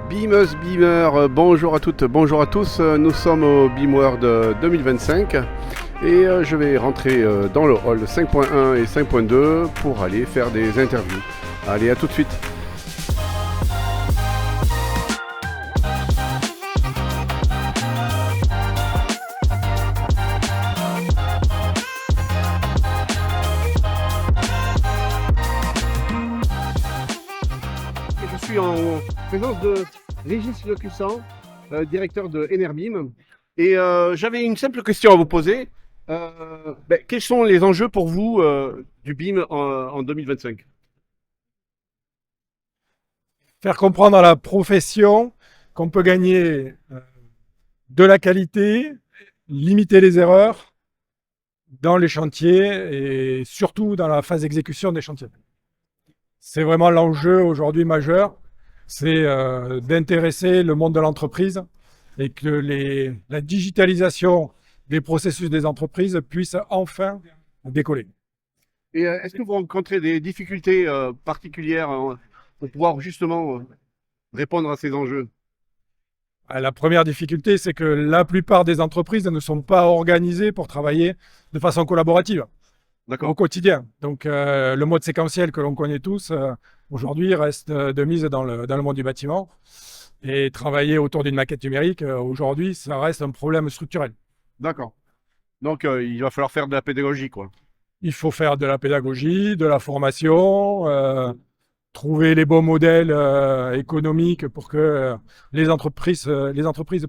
Beamers, Beamer, bonjour à toutes, bonjour à tous. Nous sommes au BeamWorld 2025 et je vais rentrer dans le hall 5.1 et 5.2 pour aller faire des interviews. Allez, à tout de suite. Je suis en présence de Régis Lecussan, directeur de Enerbeam. Et j'avais une simple question à vous poser. Quels sont les enjeux pour vous du BIM en 2025? Faire comprendre à la profession qu'on peut gagner de la qualité, limiter les erreurs dans les chantiers et surtout dans la phase d'exécution des chantiers. C'est vraiment l'enjeu aujourd'hui majeur, c'est d'intéresser le monde de l'entreprise et que la digitalisation des processus des entreprises puisse enfin décoller. Et est-ce que vous rencontrez des difficultés particulières pour pouvoir justement répondre à ces enjeux? La première difficulté, c'est que la plupart des entreprises ne sont pas organisées pour travailler de façon collaborative au quotidien. Donc, le mode séquentiel que l'on connaît tous, aujourd'hui, reste de mise dans le monde du bâtiment. Et travailler autour d'une maquette numérique, aujourd'hui, ça reste un problème structurel. D'accord. Donc, il va falloir faire de la pédagogie, quoi. Il faut faire de la pédagogie, de la formation, trouver les bons modèles économiques pour que les entreprises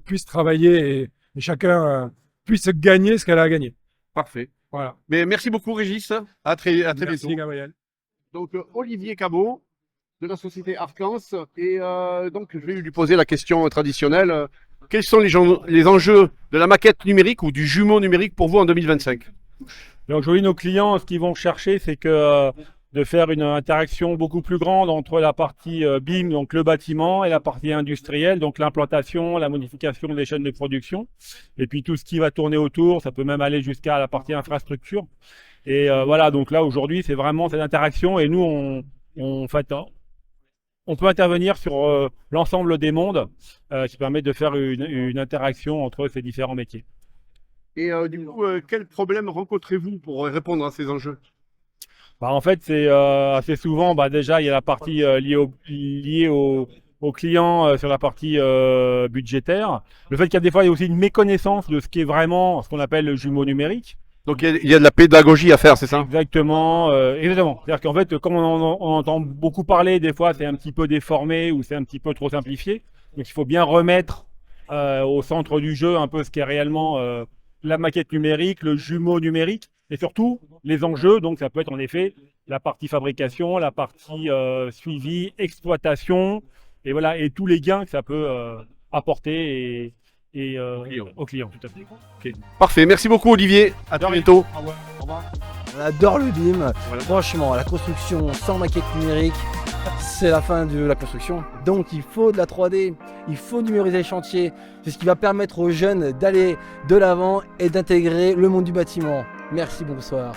puissent travailler et chacun puisse gagner ce qu'elle a à gagner. Parfait. Voilà. Mais merci beaucoup, Régis. À très Merci, bientôt. Gabriel. Donc, Olivier Cabot, de la société Arcans. Et donc, je vais lui poser la question traditionnelle. Quels sont les enjeux de la maquette numérique ou du jumeau numérique pour vous en 2025? Donc aujourd'hui, nos clients, ce qu'ils vont chercher, c'est que de faire une interaction beaucoup plus grande entre la partie BIM, donc le bâtiment, et la partie industrielle, donc l'implantation, la modification des chaînes de production, et puis tout ce qui va tourner autour, ça peut même aller jusqu'à la partie infrastructure. Et voilà, donc là aujourd'hui, c'est vraiment cette interaction, et nous, on peut intervenir sur l'ensemble des mondes, qui permet de faire une interaction entre ces différents métiers. Et du coup, quels problèmes rencontrez-vous pour répondre à ces enjeux? En fait, c'est assez souvent, déjà, il y a la partie liée au client sur la partie budgétaire. Le fait qu'il y a des fois, il y a aussi une méconnaissance de ce qui est vraiment ce qu'on appelle le jumeau numérique. Donc, il y a de la pédagogie à faire, c'est ça? Exactement, exactement. C'est-à-dire qu'en fait, comme on entend beaucoup parler, des fois, c'est un petit peu déformé ou c'est un petit peu trop simplifié. Donc, il faut bien remettre au centre du jeu un peu ce qui est réellement la maquette numérique, le jumeau numérique, et surtout les enjeux. Donc, ça peut être en effet la partie fabrication, la partie suivi, exploitation, et voilà, et tous les gains que ça peut apporter aux clients. Tout à fait. Okay. Parfait, merci beaucoup Olivier, à très bientôt. Au revoir. Au revoir. On adore le BIM. Voilà. Franchement, la construction sans maquette numérique, c'est la fin de la construction. Donc il faut de la 3D, il faut numériser les chantiers. C'est ce qui va permettre aux jeunes d'aller de l'avant et d'intégrer le monde du bâtiment. Merci, bonsoir.